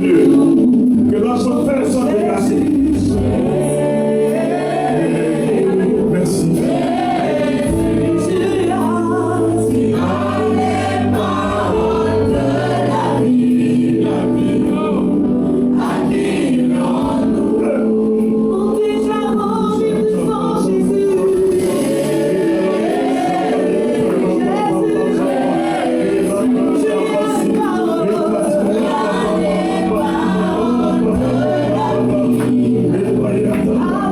Que notre frère soit dégagé. Merci. Ah!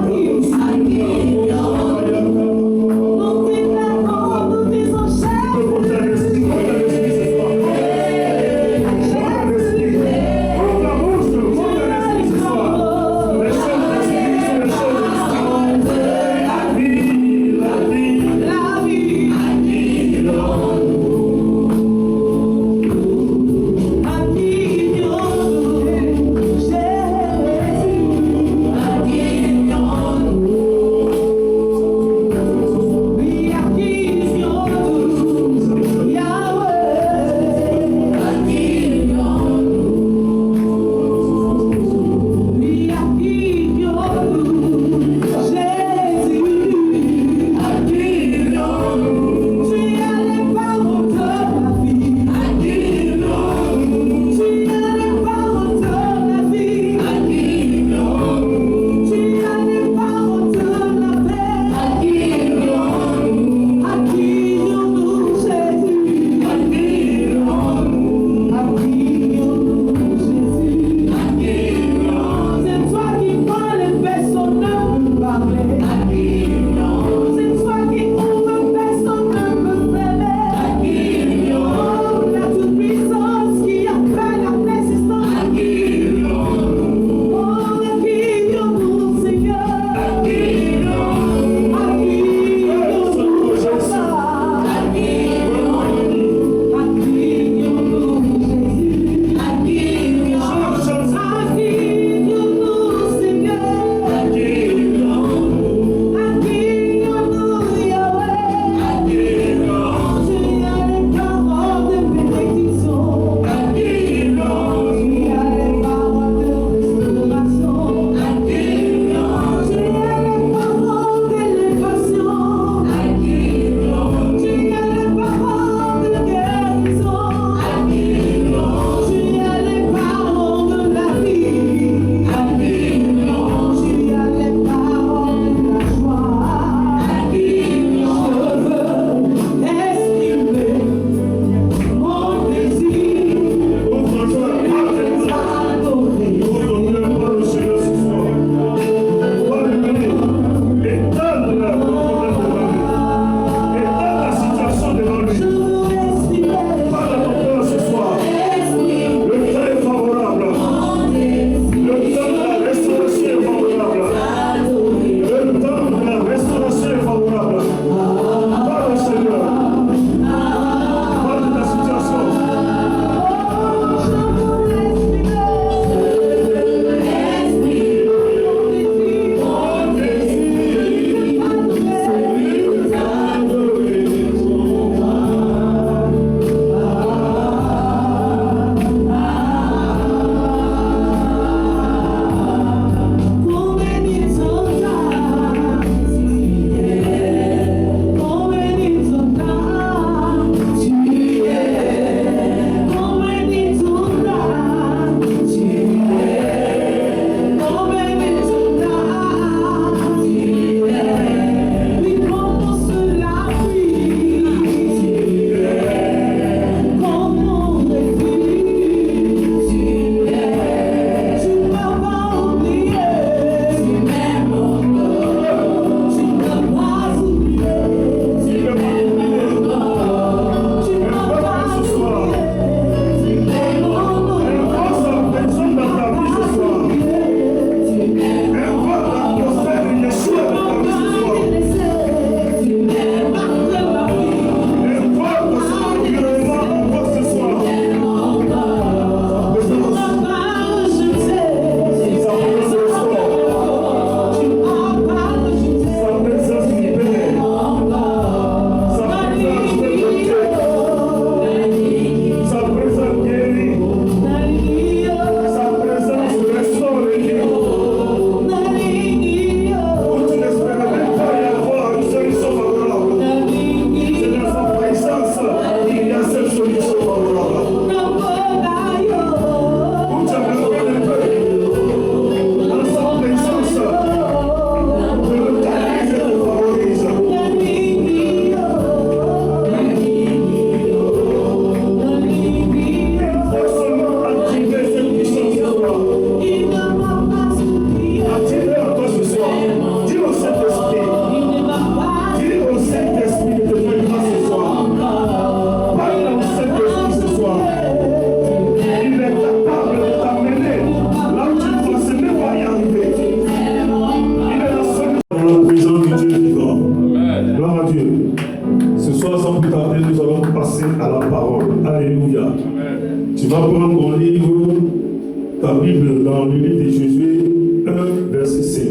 Bible dans le livre de Josué 1, verset 5.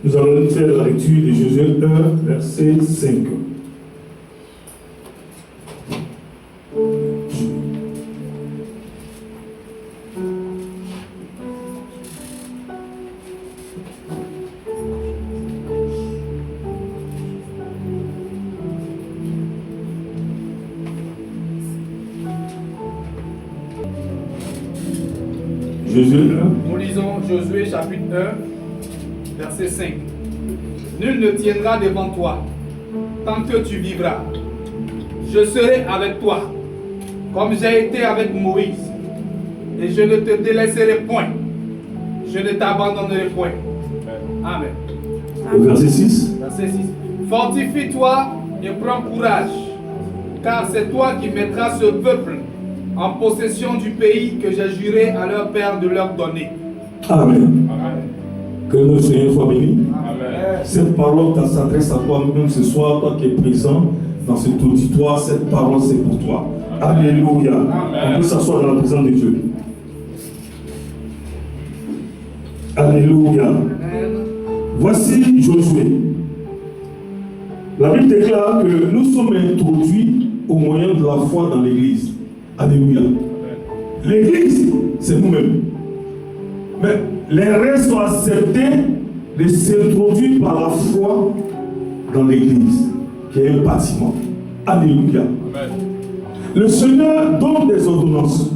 Nous allons faire la lecture de Josué 1, verset 5. Josué 1. Nous lisons Josué chapitre 1, verset 5. Nul ne tiendra devant toi tant que tu vivras. Je serai avec toi, comme j'ai été avec Moïse, et je ne te délaisserai point. Je ne t'abandonnerai point. Amen. Le verset 6. Verset 6. Fortifie-toi et prends courage, car c'est toi qui mettras ce peuple en possession du pays que j'ai juré à leur père de leur donner. Amen. Amen. Que notre Seigneur soit béni. Amen. Cette parole s'adresse à toi-même ce soir, toi qui es présent dans cet auditoire. Cette parole, c'est pour toi. Alléluia. On peut s'asseoir dans la présence de Dieu. Alléluia. Amen. Voici Josué. La Bible déclare que nous sommes introduits au moyen de la foi dans l'Église. Alléluia. L'Église, c'est nous-mêmes. Mais les restes sont acceptés de s'introduire par la foi dans l'Église, qui est un bâtiment. Alléluia. Amen. Le Seigneur donne des ordonnances.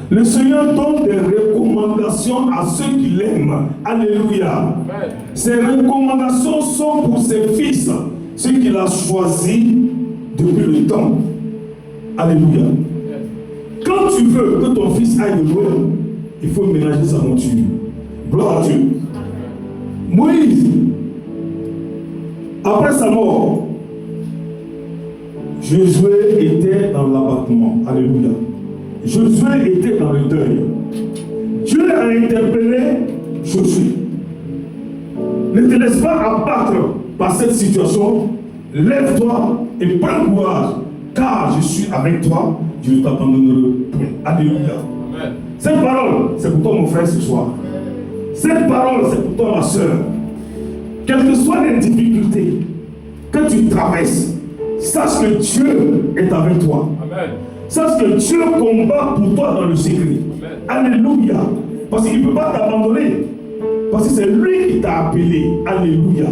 Le Seigneur donne des recommandations à ceux qui l'aiment. Alléluia. Amen. Ces recommandations sont pour ses fils, ceux qu'il a choisis depuis le temps. Alléluia. Quand tu veux que ton fils aille de loin, il faut ménager sa monture. Gloire à Dieu. Moïse, après sa mort, Josué était dans l'abattement. Alléluia. Josué était dans le deuil. Dieu a interpellé Josué. Ne te laisse pas abattre par cette situation. Lève-toi et prends courage, car je suis avec toi. Je ne t'abandonnerai point. Alléluia. Amen. Cette parole, c'est pour toi, mon frère, ce soir. Cette parole, c'est pour toi, ma soeur. Quelles que soient les difficultés que tu traverses, sache que Dieu est avec toi. Amen. Sache que Dieu combat pour toi dans le secret. Amen. Alléluia. Parce qu'il ne peut pas t'abandonner. Parce que c'est lui qui t'a appelé. Alléluia.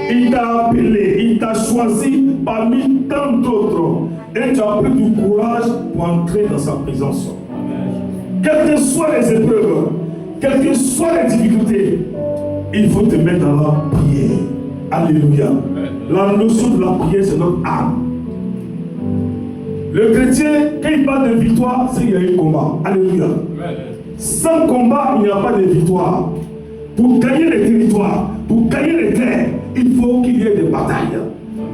Il t'a appelé, il t'a choisi parmi tant d'autres. Et tu as pris du courage pour entrer dans sa présence. Quelles que soient les épreuves, quelles que soient les difficultés, il faut te mettre dans la prière. Alléluia. La notion de la prière, c'est notre âme. Le chrétien, quand il parle de victoire, c'est qu'il y a un combat. Alléluia. Sans combat, il n'y a pas de victoire. Pour gagner les territoires, pour gagner les terres, il faut qu'il y ait des batailles.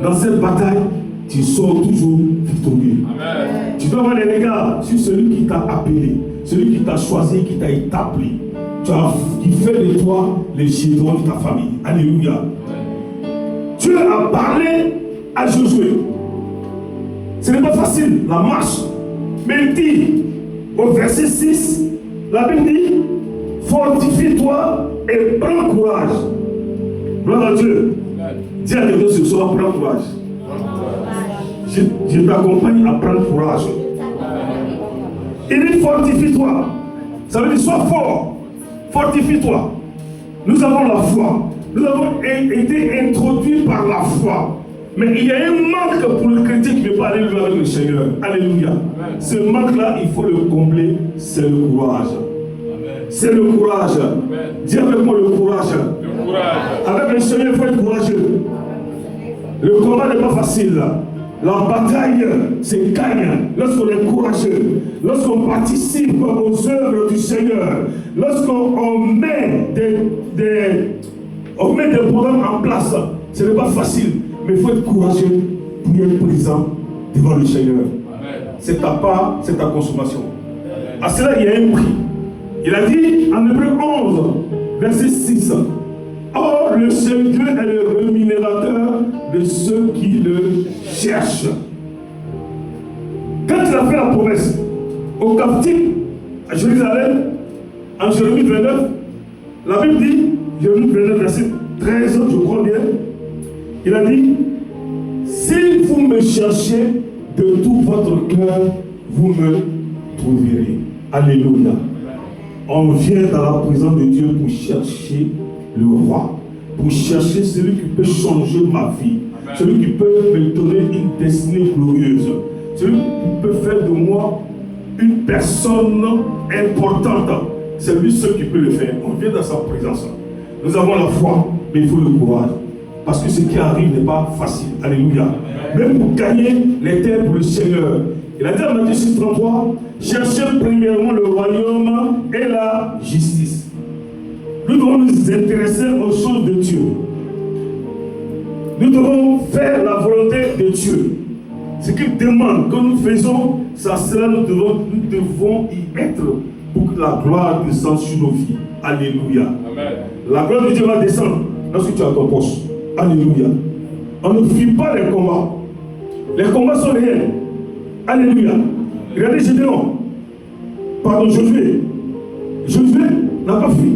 Dans cette bataille, tu sors toujours victorieux. Amen. Tu dois avoir les regards sur celui qui t'a appelé, celui qui t'a choisi, qui t'a établi. Qui fait de toi le giron de ta famille. Alléluia. Dieu a parlé à Josué. Ce n'est pas facile, la marche. Mais il dit, au verset 6, la Bible dit, fortifie-toi et prends courage. Gloire à Dieu. Dis à quelqu'un ce soir, prends courage. Je t'accompagne à prendre courage. Il dit, fortifie-toi. Ça veut dire, sois fort. Fortifie-toi. Nous avons la foi. Nous avons été introduits par la foi. Mais il y a un manque pour le chrétien qui ne veut pas aller vers le Seigneur. Alléluia. Amen. Ce manque-là, il faut le combler. C'est le courage. Amen. C'est le courage. Amen. Dis avec moi le courage. Le courage. Avec le Seigneur, il faut être courageux. Le combat n'est pas facile. La bataille se gagne lorsqu'on est courageux, lorsqu'on participe aux œuvres du Seigneur, lorsqu'on met des programmes en place. Ce n'est pas facile, mais il faut être courageux pour être présent devant le Seigneur. C'est ta part, c'est ta consommation. À cela, il y a un prix. Il a dit en Hébreux 11, verset 6. Or, le Seigneur est le rémunérateur de ceux qui le cherchent. Quand il a fait la promesse aux captifs, à Jérusalem, en Jérémie 29, la Bible dit, Jérémie 29, verset 13, je crois bien, il a dit, si vous me cherchez de tout votre cœur, vous me trouverez. Alléluia. On vient dans la présence de Dieu pour chercher le roi, pour chercher celui qui peut changer ma vie, celui qui peut me donner une destinée glorieuse, celui qui peut faire de moi une personne importante. C'est lui seul qui peut le faire. On vient dans sa présence. Nous avons la foi, mais il faut le courage. Parce que ce qui arrive n'est pas facile. Alléluia. Même pour gagner les terres pour le Seigneur. Il a dit à Matthieu 6,33, cherchez premièrement le royaume et la justice. Nous devons nous intéresser aux choses de Dieu. Nous devons faire la volonté de Dieu. Ce qu'il demande que nous faisons, ça sera, nous devons y être pour que la gloire descende sur nos vies. Alléluia. Amen. La gloire de Dieu va descendre lorsque tu as ton poste. Alléluia. On ne fuit pas les combats. Les combats sont réels. Alléluia. Regardez Gédéon. Pardon, Josué. Josué n'a pas fui.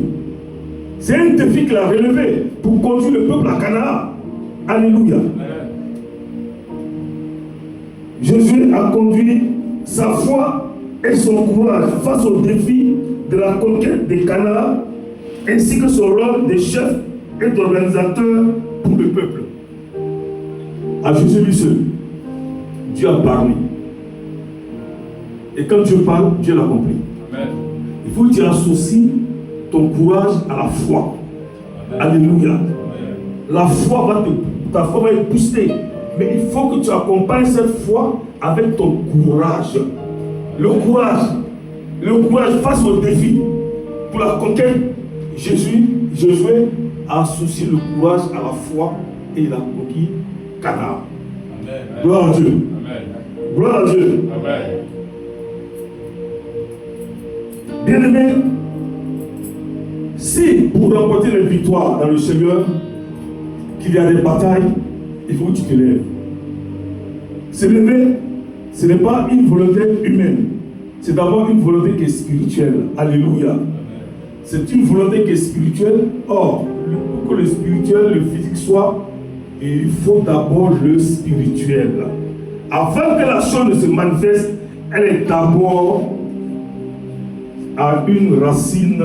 C'est un défi qu'il a relevé pour conduire le peuple à Canaan. Alléluia. Josué a conduit sa foi et son courage face au défi de la conquête de Canaan, ainsi que son rôle de chef et d'organisateur pour le peuple. À Josué lui seul, Dieu a parlé. Et quand Dieu parle, Dieu l'accomplit. Il faut que tu associes ton courage à la foi. Amen. Alléluia. Amen. La foi ta foi va être boostée. Mais il faut que tu accompagnes cette foi avec ton courage. Le courage face au défi. Pour la conquête, Josué a associé le courage à la foi et il a conquis Canaan. Gloire à Dieu. Amen. Gloire à Dieu. Amen. Bien-aimé, si pour remporter les victoires dans le Seigneur, qu'il y a des batailles, il faut que tu te lèves. Se lever, ce n'est pas une volonté humaine. C'est d'abord une volonté qui est spirituelle. Alléluia. C'est une volonté qui est spirituelle. Or, pour que le spirituel, le physique soit, il faut d'abord le spirituel. Avant que la chose ne se manifeste, elle est d'abord à une racine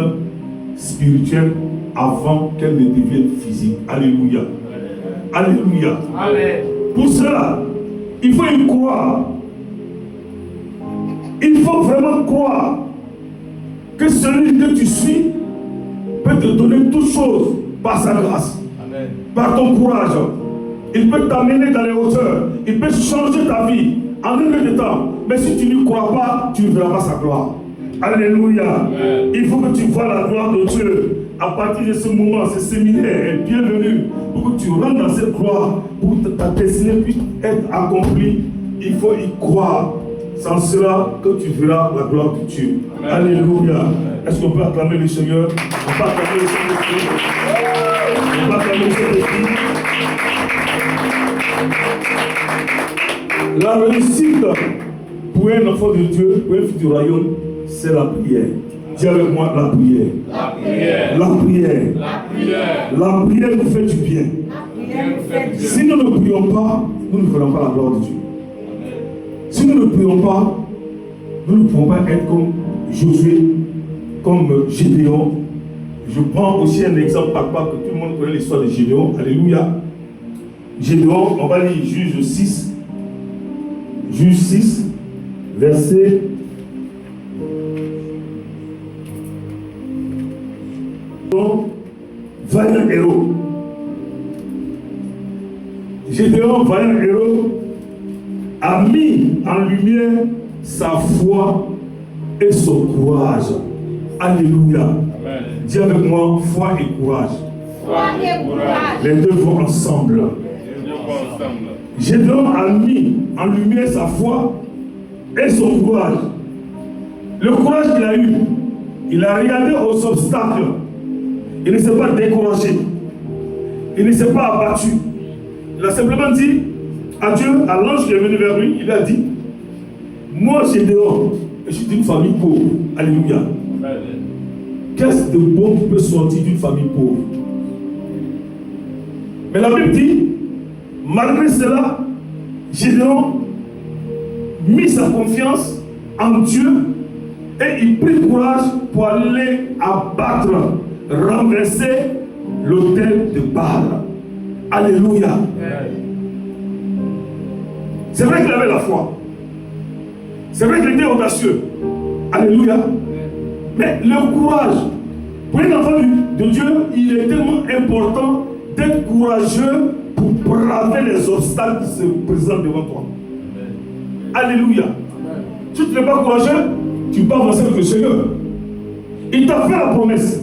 spirituelle avant qu'elle ne devienne physique. Alléluia. Alléluia. Amen. Pour cela, il faut y croire. Il faut vraiment croire que celui que tu suis peut te donner toutes choses par sa grâce. Amen. Par ton courage. Il peut t'amener dans les hauteurs. Il peut changer ta vie en un peu de temps. Mais si tu ne crois pas, tu ne verras pas sa gloire. Alléluia. Amen. Il faut que tu vois la gloire de Dieu. À partir de ce moment, ce séminaire est bienvenu pour que tu rentres dans cette gloire, pour que ta destinée puisse être accomplie. Il faut y croire. Sans cela que tu verras la gloire de Dieu. Amen. Alléluia. Est-ce qu'on peut acclamer le Seigneur? On peut acclamer le Seigneur. On peut acclamer le Seigneur. La réussite pour un enfant de Dieu, pour un fils du royaume, c'est la prière. Dis avec moi la prière. La prière. La prière. La prière. La prière nous fait du bien. Si nous ne prions pas, nous ne verrons pas la gloire de Dieu. Si nous ne prions pas, nous ne pouvons pas être comme Josué, comme Gédéon. Je prends aussi un exemple par que tout le monde connaît l'histoire de Gédéon. Alléluia. Gédéon, on va lire Juge 6. Juge 6, verset 20 héros. Gédéon, vaillant héros, a mis en lumière sa foi et son courage. Alléluia. Amen. Dis avec moi, foi et courage. Foi et courage. Les deux vont ensemble. Gédéon a mis en lumière sa foi et son courage. Le courage qu'il a eu, il a regardé aux obstacles. Il ne s'est pas découragé. Il ne s'est pas abattu. Il a simplement dit à Dieu, à l'ange qui est venu vers lui, il a dit, moi Gédéon, je suis d'une famille pauvre. Alléluia. Qu'est-ce de bon qui peut sortir d'une famille pauvre? Mais la Bible dit, malgré cela, Gédéon mit sa confiance en Dieu et il prit courage pour aller abattre, renverser l'autel de Baal. Alléluia. C'est vrai qu'il avait la foi. C'est vrai qu'il était audacieux. Alléluia. Mais le courage, pour un enfant de Dieu, il est tellement important d'être courageux pour braver les obstacles qui se présentent devant toi. Alléluia. Si tu n'es pas courageux, tu peux avancer avec le Seigneur. Il t'a fait la promesse.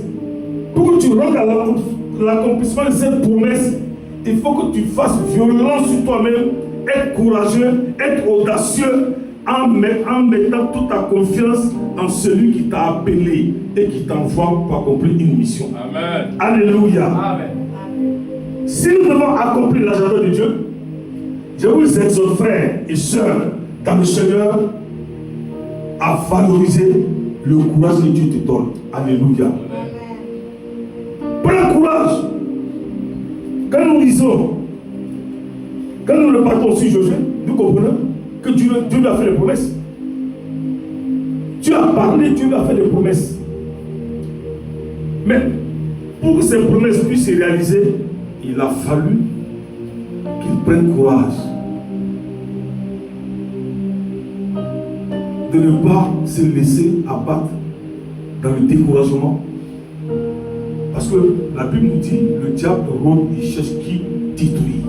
Pour que tu rentres à l'accomplissement de cette promesse, il faut que tu fasses violence sur toi-même, être courageux, être audacieux, en mettant toute ta confiance en celui qui t'a appelé et qui t'envoie pour accomplir une mission. Amen. Alléluia. Amen. Si nous devons accomplir l'agenda de Dieu, je vous exhorte, frères et sœurs, dans le Seigneur, à valoriser le courage que Dieu te donne. Alléluia. Prends courage. Quand nous lisons, quand nous repartons sur Josué, nous comprenons que Dieu lui a fait des promesses. Dieu a parlé, Dieu lui a fait des promesses. Mais pour que ces promesses puissent se réaliser, il a fallu qu'il prenne courage de ne pas se laisser abattre dans le découragement. Parce que la Bible nous dit, le diable rôde, il cherche qui détruire.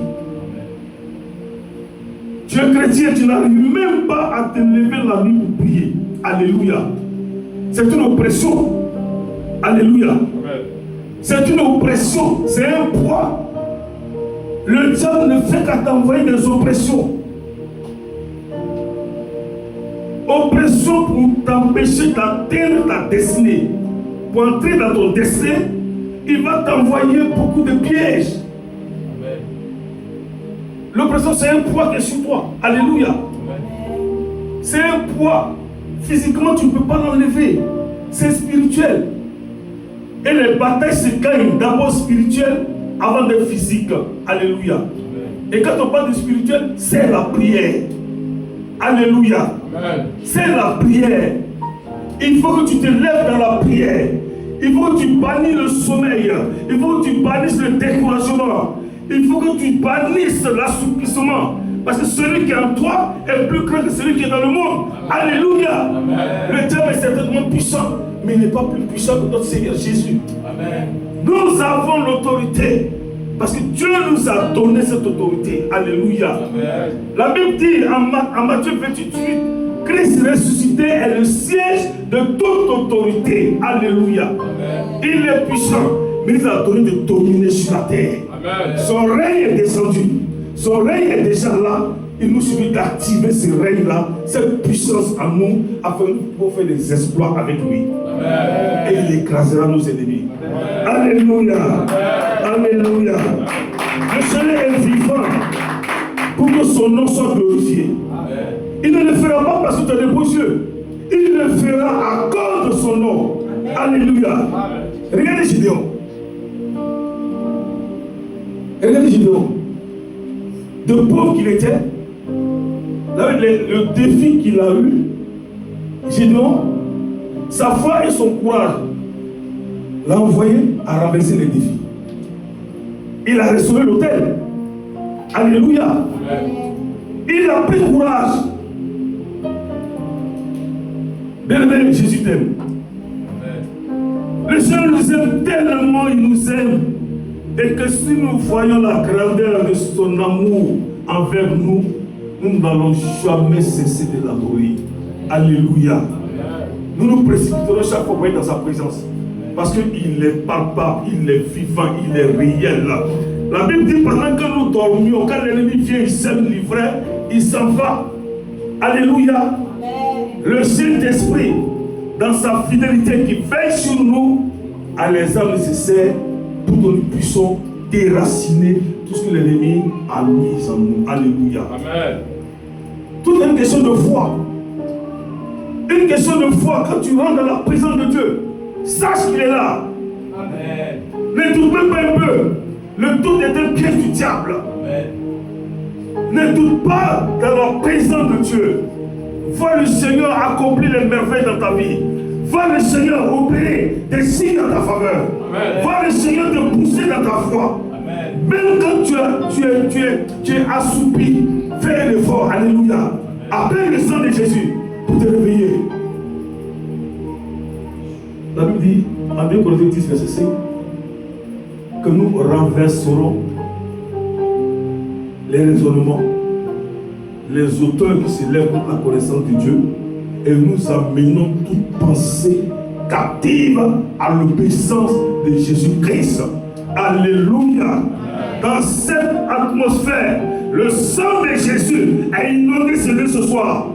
Tu es chrétien, tu n'arrives même pas à te lever la nuit pour prier. Alléluia. C'est une oppression. Alléluia. C'est une oppression, c'est un poids. Le diable ne fait qu'à t'envoyer des oppressions. Oppression pour t'empêcher d'atteindre ta destinée. Pour entrer dans ton destin, il va t'envoyer beaucoup de pièges. L'oppression, c'est un poids qui est sur toi. Alléluia. C'est un poids. Physiquement, tu ne peux pas l'enlever. C'est spirituel. Et les batailles se gagnent d'abord spirituelles avant d'être physiques. Alléluia. Et quand on parle de spirituel, c'est la prière. Alléluia. C'est la prière. Il faut que tu te lèves dans la prière. Il faut que tu bannisses le sommeil. Il faut que tu bannisses le découragement. Il faut que tu bannisses l'assouplissement. Parce que celui qui est en toi est plus grand que celui qui est dans le monde. Alléluia. Le diable est certainement puissant, mais il n'est pas plus puissant que notre Seigneur Jésus. Amen. Nous avons l'autorité. Parce que Dieu nous a donné cette autorité. Alléluia. Amen. La Bible dit en Matthieu 28, Christ ressuscité est le siège de toute autorité. Alléluia. Amen. Il est puissant, mais il a donné de dominer sur la terre. Amen. Son règne est descendu. Son règne est déjà là. Il nous suffit d'activer ce règne-là, cette puissance en nous, afin de pouvoir faire des exploits avec lui. Amen. Et il écrasera nos ennemis. Amen. Alléluia. Amen. Alléluia. Le Seigneur est vivant pour que son nom soit glorifié. Amen. Il ne le fera pas parce que tu as des beaux yeux. Il le fera à cause de son nom. Amen. Alléluia. Amen. Regardez Gédéon. Regardez Gédéon. De pauvre qu'il était, le défi qu'il a eu, Gédéon, sa foi et son courage l'a envoyé à renverser les défis. Il a restauré l'autel. Alléluia. Amen. Il a pris courage. Bien-aimé, Jésus t'aime. Le Seigneur nous aime tellement, il nous aime. Et que si nous voyons la grandeur de son amour envers nous, nous n'allons jamais cesser de l'adorer. Alléluia. Nous nous précipiterons chaque fois pour être dans sa présence. Parce qu'il est palpable, il est vivant, il est réel. La Bible dit pendant que nous dormions, quand l'ennemi vient, il sème l'ivraie, il s'en va. Alléluia. Le Saint-Esprit, dans sa fidélité qui veille sur nous, a les âmes nécessaires pour que nous puissions déraciner tout ce que l'ennemi a mis en nous. Alléluia. Amen. Tout est une question de foi. Une question de foi, quand tu rentres dans la présence de Dieu, sache qu'il est là. Amen. Ne doute même pas un peu. Le doute est un piège du diable. Amen. Ne doute pas dans la présence de Dieu. Vois le Seigneur accomplir les merveilles dans ta vie. Vois le Seigneur opérer des signes en ta faveur. Amen. Vois le Seigneur te pousser dans ta foi. Amen. Même quand tu es assoupi, fais un effort. Alléluia. Appelle le sang de Jésus pour te réveiller. La Bible dit, en 2 Corinthiens 10, verset 5, que nous renverserons les raisonnements, les auteurs qui se lèvent contre la connaissance de Dieu, et nous amenons toute pensée captive à l'obéissance de Jésus-Christ. Alléluia. Dans cette atmosphère, le sang de Jésus a inondé ce lieu ce soir.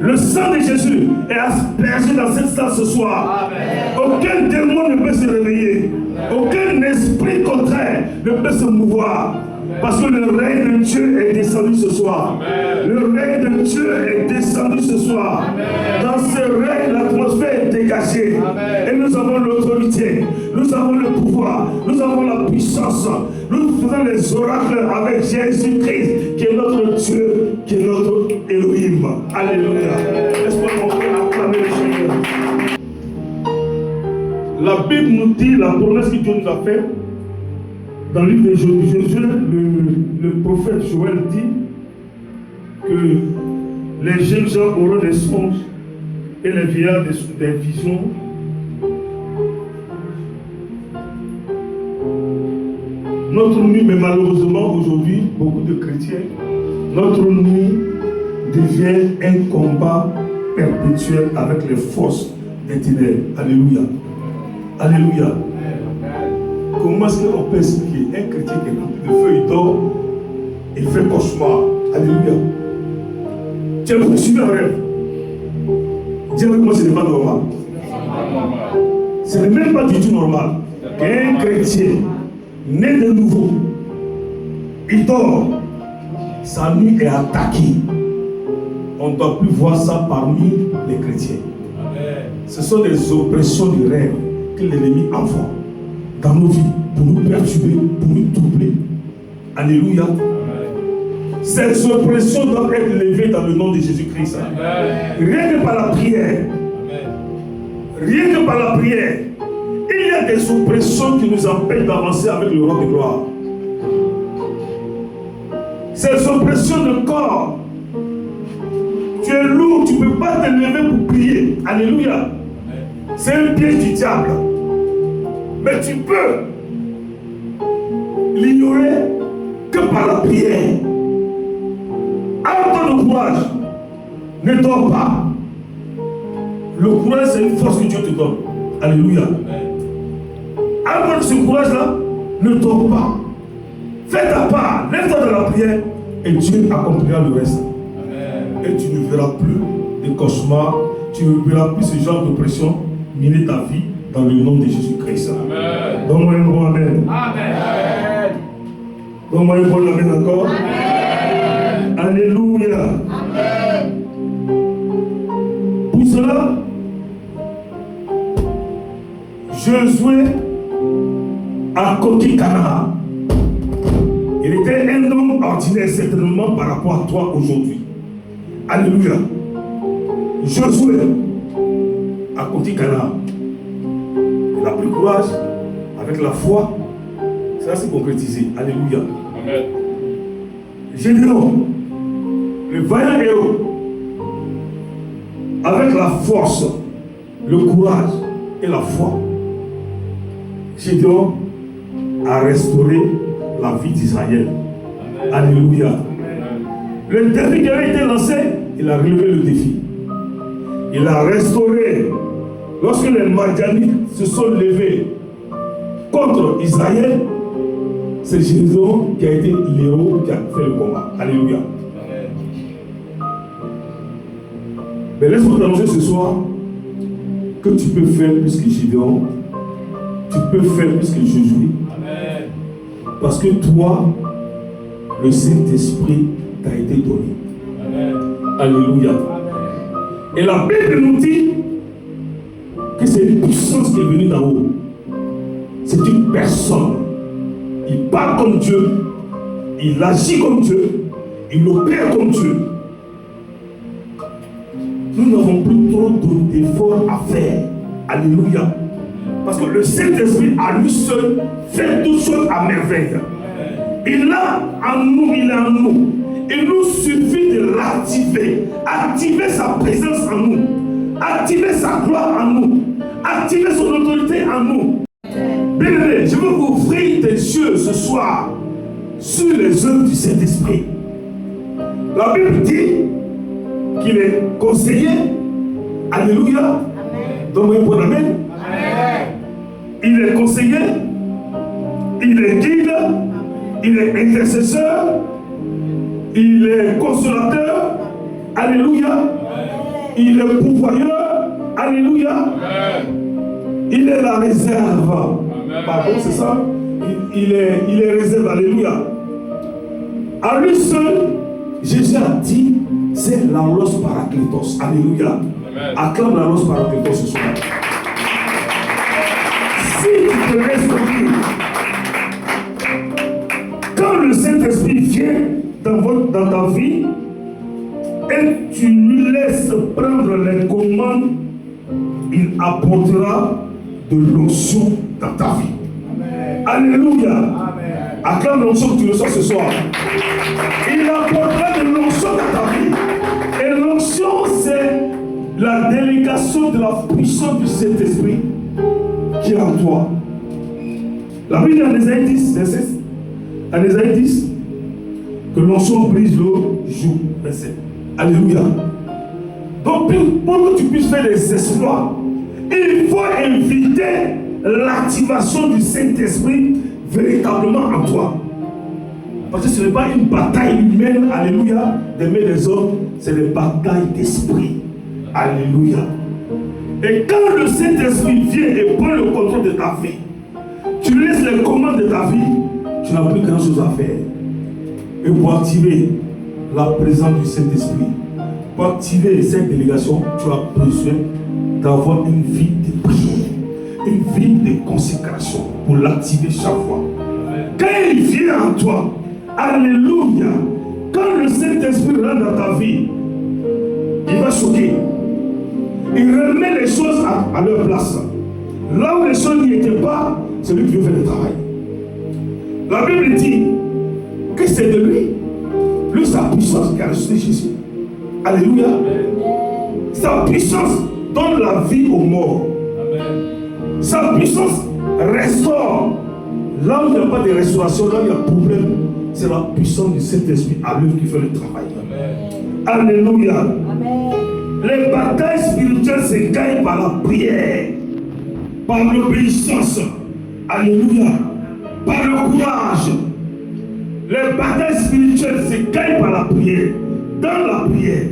Le sang de Jésus est aspergé dans cette salle ce soir. Amen. Aucun démon ne peut se réveiller. Aucun esprit contraire ne peut se mouvoir. Parce que le règne de Dieu est descendu ce soir. Amen. Le règne de Dieu est descendu ce soir. Amen. Dans ce règne, l'atmosphère est dégagée. Amen. Et nous avons l'autorité, nous avons le pouvoir, nous avons la puissance. Nous faisons les oracles avec Jésus-Christ, qui est notre Dieu, qui est notre Elohim. Alléluia. Laisse-moi acclamer le Seigneur. La Bible nous dit la promesse que Dieu nous a faite. Dans le livre de Josué, le prophète Joël dit que les jeunes gens auront des songes et les vieillards des visions. Notre nuit, mais malheureusement aujourd'hui, beaucoup de chrétiens, notre nuit devient un combat perpétuel avec les forces des ténèbres. Alléluia. Alléluia. Comment est-ce qu'on peut expliquer un chrétien qui est rempli de feu, il dort, il fait cauchemar. Alléluia. Tu as reçu un rêve. Dis avec moi, ce n'est pas normal. Ce n'est même pas du tout normal qu'un chrétien né de nouveau, il dort, sa nuit est attaquée. On ne doit plus voir ça parmi les chrétiens. Amen. Ce sont des oppressions du rêve que l'ennemi envoie dans nos vies pour nous perturber, pour nous troubler. Alléluia. Amen. Ces oppressions doivent être levées dans le nom de Jésus-Christ. Rien que par la prière. Amen. Rien que par la prière. Il y a des oppressions qui nous empêchent d'avancer avec le roi de gloire. Ces oppressions de corps. Tu es lourd, tu ne peux pas te lever pour prier. Alléluia. C'est un piège du diable. Mais tu peux l'ignorer que par la prière. Arme-toi de courage. Ne dors pas. Le courage, c'est une force que Dieu te donne. Alléluia. Arme-toi de ce courage-là. Ne dors pas. Fais ta part. Lève-toi dans la prière. Et Dieu accomplira le reste. Amen. Et tu ne verras plus de cauchemars. Tu ne verras plus ce genre d'oppression miner ta vie. Dans le nom de Jésus-Christ. Amen. Donne-moi un bon amen. Amen. Donne-moi un bon amen encore. Amen. Alléluia. Amen. Pour cela, Josué a conquis Canaan. Il était un homme ordinaire certainement par rapport à toi aujourd'hui. Alléluia. Josué a conquis Canaan. Il a pris courage avec la foi. Ça s'est concrétisé. Alléluia. Amen. Gédéon, le vaillant héros, avec la force, le courage et la foi, Gédéon a restauré la vie d'Israël. Alléluia. Amen. Le défi qui avait été lancé, il a relevé le défi. Il a restauré. Lorsque les Madianites se sont levés contre Israël, c'est Gédéon qui a été l'héros qui a fait le combat. Alléluia. Mais laisse-moi t'annoncer ce soir que tu peux faire plus que Gédéon. Tu peux faire plus que Josué. Parce que toi, le Saint-Esprit t'a été donné. Amen. Alléluia. Amen. Et la Bible nous dit que c'est une puissance qui est venue d'en haut. C'est une personne. Il parle comme Dieu. Il agit comme Dieu. Il opère comme Dieu. Nous n'avons plus trop d'efforts à faire. Alléluia. Parce que le Saint-Esprit à lui seul fait toutes choses à merveille. Il a en nous, il est en nous. Il nous suffit de l'activer. Activer sa présence en nous. Activer sa gloire en nous. Activer son autorité en nous. Bien-aimés, je veux vous ouvrir des yeux ce soir sur les œuvres du Saint-Esprit. La Bible dit qu'il est conseiller. Alléluia. Donne-moi un bon amen. Il est conseiller. Il est guide. Il est intercesseur. Il est consolateur. Alléluia. Il est pourvoyeur. Alléluia. Il est la réserve. Pardon, c'est ça? Il est réserve. Alléluia. À lui seul, Jésus a dit, c'est l'Allos Parakletos. Alléluia. Acclame l'Allos Parakletos ce soir. Si tu te laisses tomber, quand le Saint-Esprit vient dans ta vie et tu lui laisses prendre les commandes, il apportera de l'onction dans ta vie. Amen. Alléluia. Acclame l'onction que tu reçois ce soir. Il apportera de l'onction dans ta vie. Et l'onction, c'est la délégation de la puissance du Saint-Esprit qui est en toi. La Bible en Ésaïe 10, verset. En Ésaïe 10, que l'onction brise le joug. Verset. Alléluia. Donc, pour que tu puisses faire des exploits, il faut inviter l'activation du Saint-Esprit véritablement en toi. Parce que ce n'est pas une bataille humaine, alléluia, des mains des hommes, c'est une bataille d'esprit. Alléluia. Et quand le Saint-Esprit vient et prend le contrôle de ta vie, tu laisses les commandes de ta vie, tu n'as plus grand chose à faire. Et pour activer la présence du Saint-Esprit, pour activer cette délégation, tu as besoin d'avoir une vie de prière, une vie de consécration pour l'activer chaque fois. Quand il vient en toi, alléluia, quand le Saint-Esprit rentre dans ta vie, il va choquer. Il remet les choses à leur place. Là où les choses n'y étaient pas, c'est lui qui veut faire le travail. La Bible dit que c'est de lui, sa puissance qui a ressuscité Jésus. Alléluia. Sa puissance donne la vie aux morts. Sa puissance restaure. Là où il n'y a pas de restauration, là où il y a problème, c'est la puissance du Saint-Esprit à lui qui fait le travail. Alléluia. Amen. Les batailles spirituelles se gagnent par la prière, par l'obéissance. Alléluia. Par le courage. Les batailles spirituelles se gagnent par la prière. Dans la prière.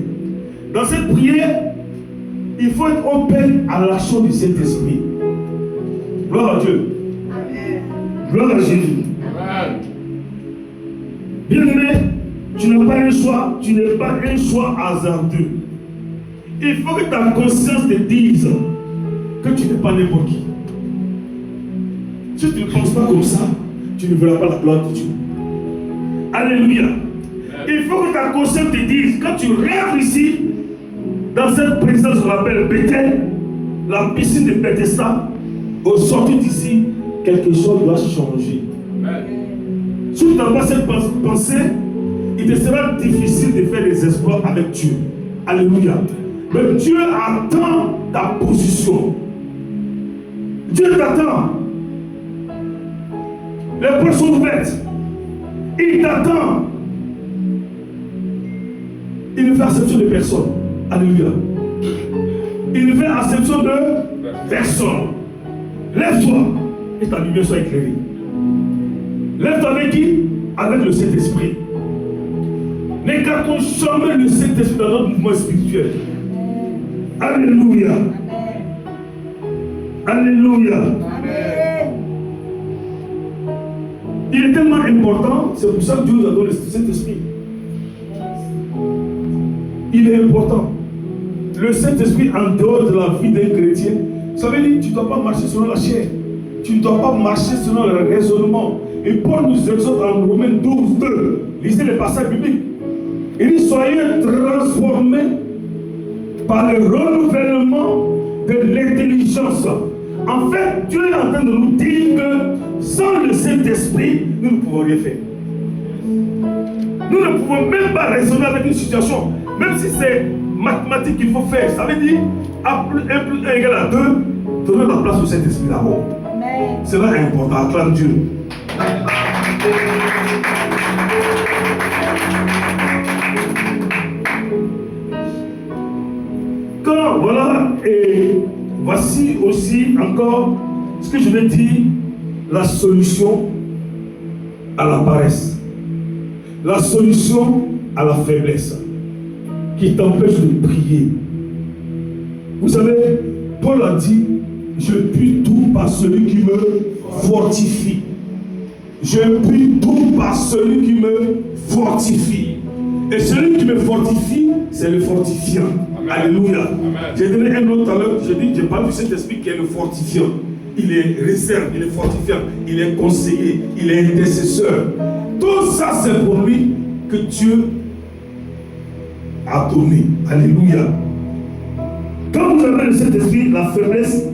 Dans cette prière, il faut être open à l'action du Saint-Esprit. Gloire à Dieu. Amen. Gloire à Jésus. Amen. Bien-aimé, tu n'as pas un choix, tu n'es pas un choix hasardeux. Il faut que ta conscience te dise que tu n'es pas n'importe qui. Si tu ne penses pas comme ça, tu ne verras pas la gloire de Dieu. Alléluia. Il faut que ta conscience te dise, quand tu rentres ici, dans cette présence qu'on appelle Bethel, la piscine de Bethesda, au sortir d'ici, quelque chose doit changer. Si tu n'as pas cette pensée, il te sera difficile de faire des exploits avec Dieu. Alléluia. Mais Dieu attend ta position. Dieu t'attend. Les portes sont ouvertes. Il t'attend. Il ne fait exception de personne. Alléluia. Il ne fait exception de personne. Lève-toi et ta lumière soit éclairée. Lève-toi avec qui? Avec le Saint-Esprit. N'écartons jamais le Saint-Esprit dans notre mouvement spirituel. Alléluia. Alléluia. Amen. Il est tellement important, c'est pour ça que Dieu nous a donné le Saint-Esprit. Il est important. le Saint-Esprit en dehors de la vie d'un chrétien, ça veut dire que tu ne dois pas marcher selon la chair. Tu ne dois pas marcher selon le raisonnement. Et Paul nous exhorte en Romains 12, 2. Lisez les passages bibliques. Il dit, soyez transformés par le renouvellement de l'intelligence. En fait, Dieu est en train de nous dire que sans le Saint-Esprit, nous ne pouvons rien faire. Nous ne pouvons même pas raisonner avec une situation. Même si c'est mathématique qu'il faut faire, ça veut dire 1 plus 1 égale à 2, donnons la place au Saint-Esprit d'abord. Cela est important, acclame Dieu. Quand, voilà, et voici aussi encore ce que je vais dire, la solution à la paresse. La solution à la faiblesse qui t'empêche de prier. Vous savez, Paul a dit, je puis tout par celui qui me fortifie. Je puis tout par celui qui me fortifie. Et celui qui me fortifie, c'est le fortifiant. Amen. Alléluia. Amen. J'ai donné un autre tout à l'heure, j'ai parlé du Saint-Esprit qui est le fortifiant. Il est réserve, il est fortifiant, il est conseiller, il est intercesseur. Tout ça, c'est pour lui que Dieu a donné. Alléluia. Quand vous avez le Saint-Esprit, la faiblesse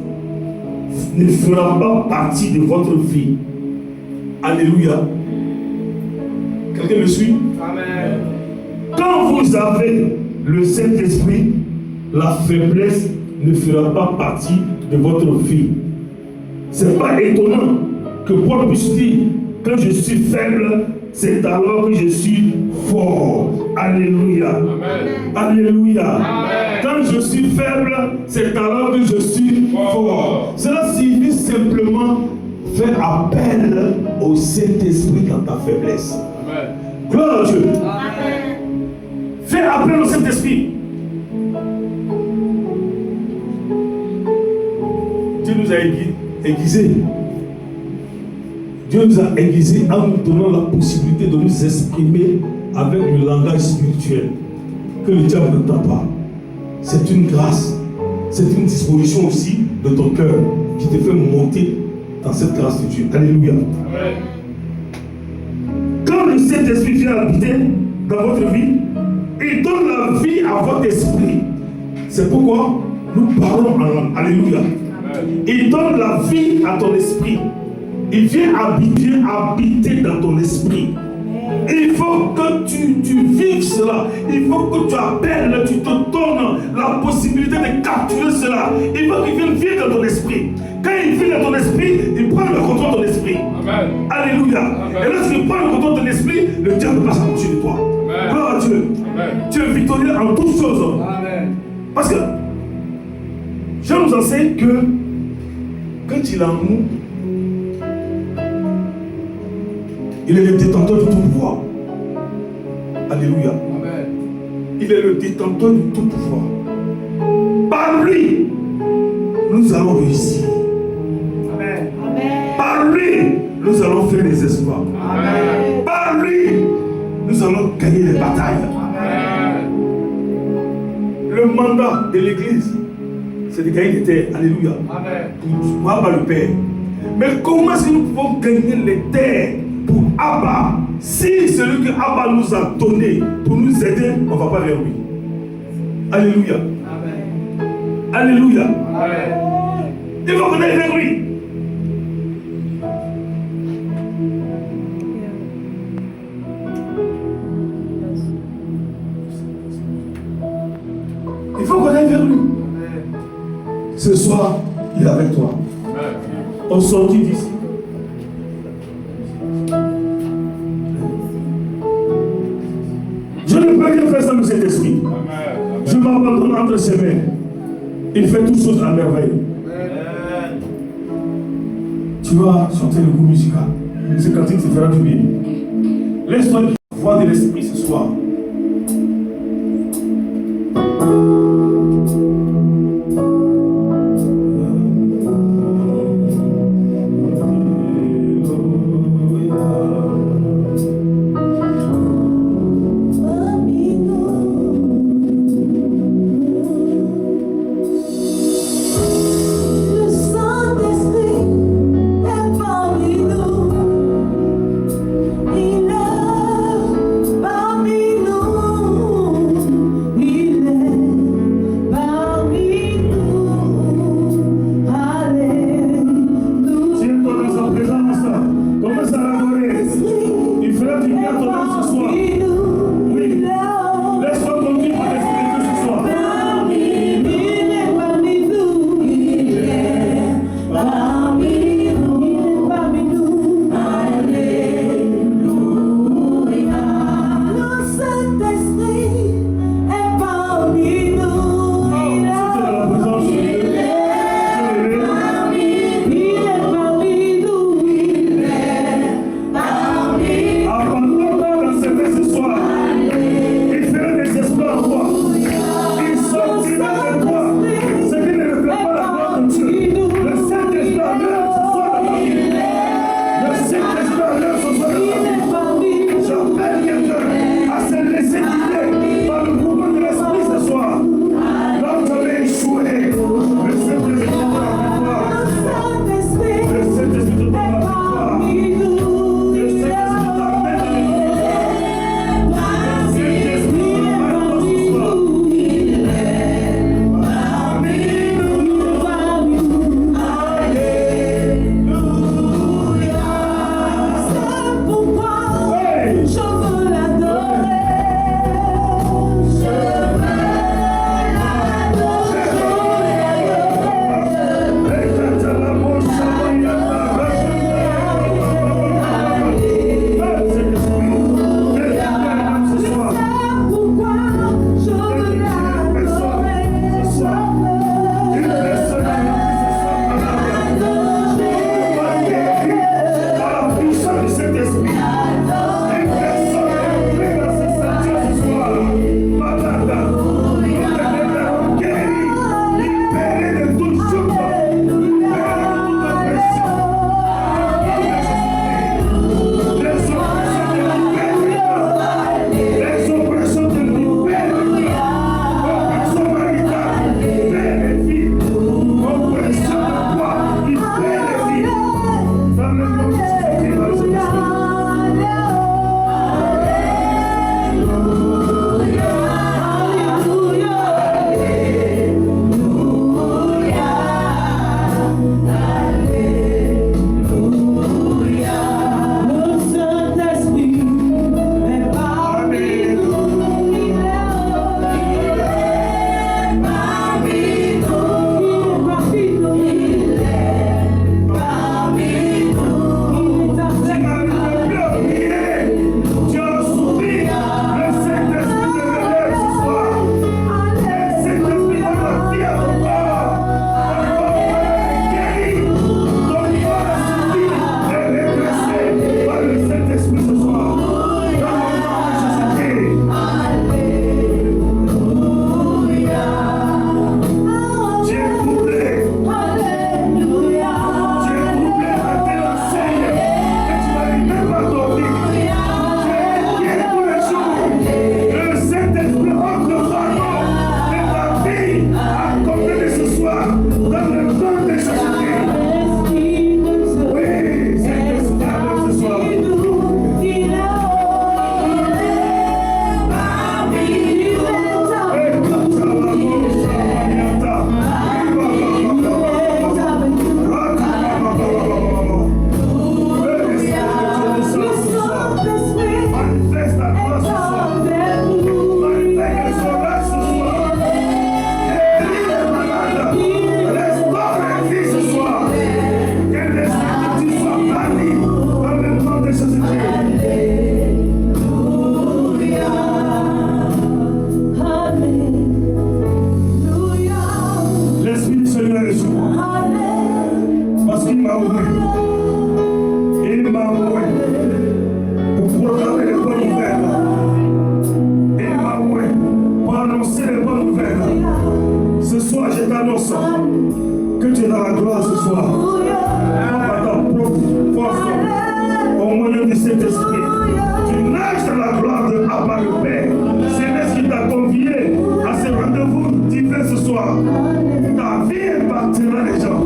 ne fera pas partie de votre vie. Alléluia. Quelqu'un me suit? Amen. Quand vous avez le Saint-Esprit, la faiblesse ne fera pas partie de votre vie. Ce n'est pas étonnant que Paul puisse dire, quand je suis faible, c'est alors que je suis fort. Alléluia. Amen. Alléluia. Amen. Quand je suis faible, c'est alors que je suis fort. Cela signifie simplement faire appel au Saint-Esprit dans ta faiblesse. Amen. Gloire à Dieu. Amen. Fais appel au Saint-Esprit. Dieu nous a aiguisés. Dieu nous a aiguisés en nous donnant la possibilité de nous exprimer avec le langage spirituel que le diable ne t'a pas. C'est une grâce, c'est une disposition aussi de ton cœur qui te fait monter dans cette grâce de Dieu. Alléluia. Amen. Quand le Saint-Esprit vient habiter dans votre vie, il donne la vie à votre esprit. C'est pourquoi nous parlons en langue. Alléluia. Amen. Il donne la vie à ton esprit. Il vient habiter dans ton esprit. Il faut que tu vives cela. Il faut que tu appelles, tu te donnes la possibilité de capturer cela. Il faut qu'il vienne vivre dans ton esprit. Quand il vient dans ton esprit, il prend le contrôle de ton esprit. Amen. Alléluia. Amen. Et lorsqu'il prend le contrôle de ton esprit, le diable passe à dessus de toi. Amen. Gloire à Dieu. Amen. Tu es victorieux en toutes choses. Amen. Parce que Jean nous enseigne que quand il est en nous, il est le détenteur de tout pouvoir. Alléluia. Amen. Il est le détenteur de tout pouvoir. Par lui, nous allons réussir. Amen. Par lui, nous allons faire des espoirs. Amen. Par lui, nous allons gagner les batailles. Amen. Le mandat de l'Église, c'est de gagner des terres. Alléluia. Amen. Pour Abba le Père. Mais comment est-ce que nous pouvons gagner les terres pour Abba? Si celui que Abba nous a donné pour nous aider, on ne va pas vers lui. Alléluia. Amen. Alléluia. Amen. Il faut qu'on aille vers lui. Il faut qu'on aille vers lui. Ce soir, il est avec toi. On sortit d'ici. Je ne peux rien faire sans le Saint-Esprit. Je m'abandonne entre ses mains. Il fait toutes choses à merveille. Tu vas chanter le groupe musical. Ce cantique te fera du bien. Laisse-toi voir de l'Esprit ce soir. il m'a ouvert. Il m'a ouvert pour proclamer les bonnes nouvelles. Il m'a ouvert pour annoncer les bonnes nouvelles. Ce soir, je t'annonce que tu es dans la gloire ce soir. Pas par ta propre force, au moyen du Saint-Esprit. Tu nages dans la gloire de Abba le Père. C'est ce qui t'a convié à ce rendez-vous divin ce soir. Ta vie impactera les gens.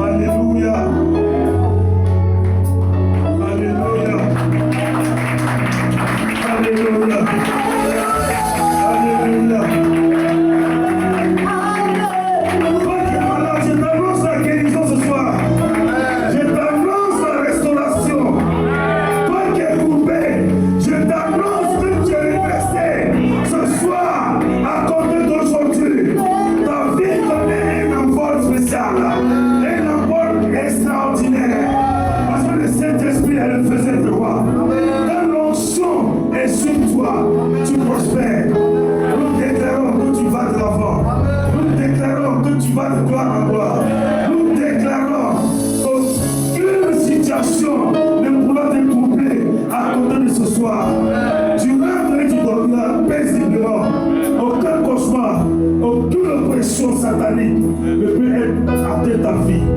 Alléluia. Alléluia. Alléluia. Alléluia. Je t'annonce la guérison ce soir. Je t'annonce la restauration. Toi qui es coupé, je t'annonce que tu es resté ce soir à compter d'aujourd'hui. Ta vie connaît un envol spécial, un envol extraordinaire. Parce que le Saint-Esprit, elle le faisait de toi. Quand l'onction est sur toi, tu prospères. Nous déclarons que tu vas de l'avant. Nous déclarons que tu vas de gloire en gloire. Nous déclarons qu'aucune situation ne pourra te troubler à compter de ce soir. Tu rentres et tu dormiras paisiblement. Aucun cauchemar, aucune oppression satanique ne peut atteindre ta vie.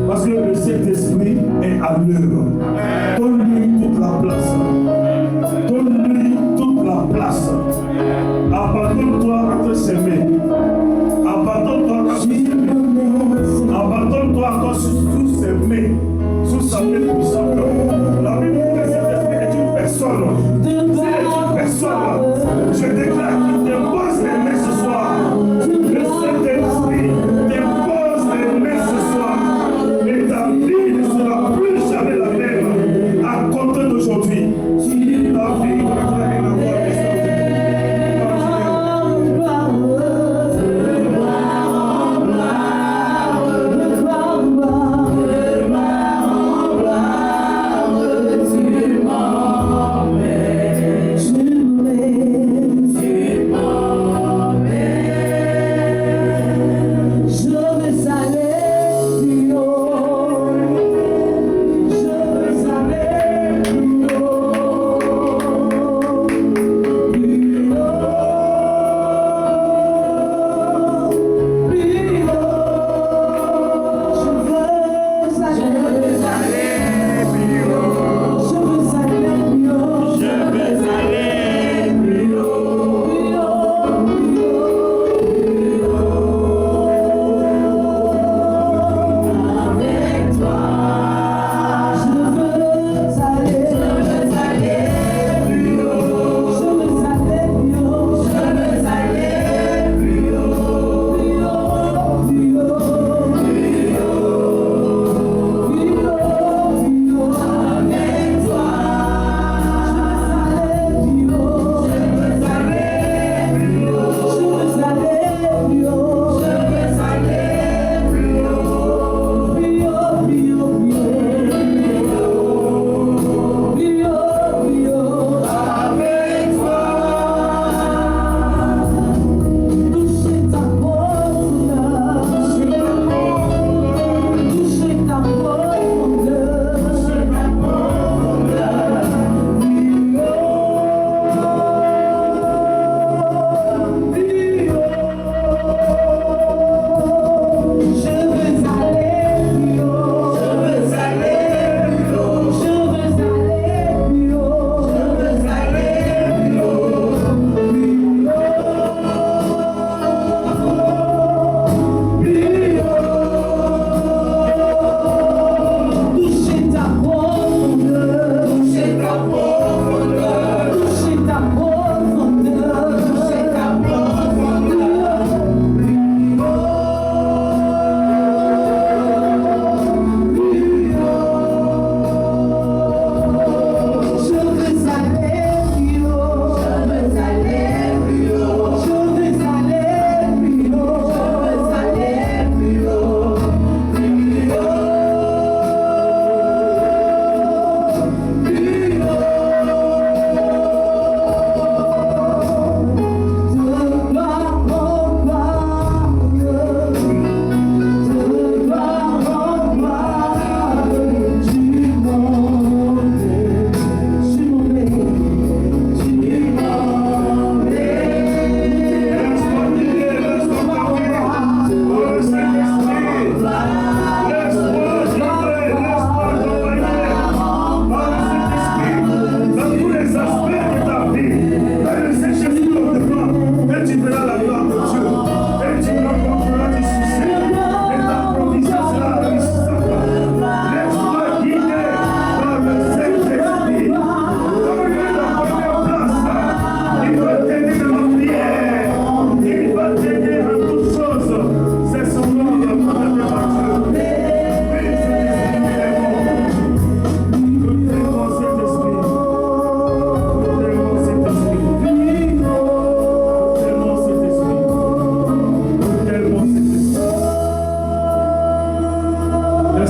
Parce que le Saint-Esprit est à l'œuvre. Donne-lui toute la place. Donne-lui toute la place. Abandonne-toi à te s'aimer. Abandonne-toi à te s'aimer. Abandonne-toi à sous ses mains, sous sa main puissante. La Bible dit que le Saint-Esprit est une personne. C'est une personne. Je déclare qu'il te pose les mains ce soir. Le Saint-Esprit te pose les mains ce soir. Et ta vie ne sera plus jamais la même à compter d'aujourd'hui. Ta vie va être une envoi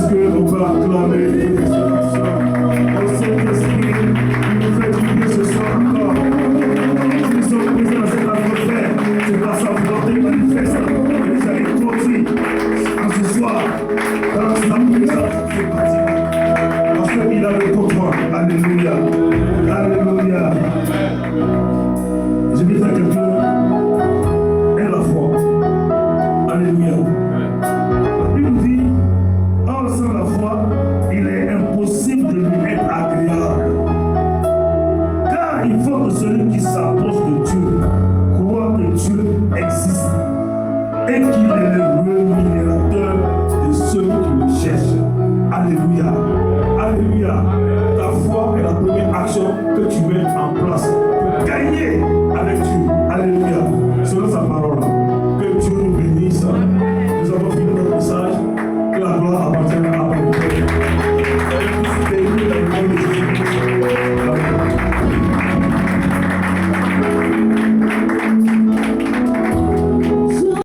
Est-ce qu'on peut acclamer l'exaltation au Saint-Esprit qui nous fait prier ce soir encore? Si nous sommes présents dans cette atmosphère, c'est par sa volonté manifeste que nous allons introduire en ce soir dans sa présence ce bâtiment. Parce qu'il a le contrôle. Alléluia. Alléluia. Je vais dire à quelqu'un, aie la foi. Alléluia. La Bible dit, or sans la foi, il est impossible de lui être agréable. Car il faut que celui qui s'approche de Dieu croit que Dieu existe et qu'il est le rémunérateur de ceux qui le cherchent. Alléluia.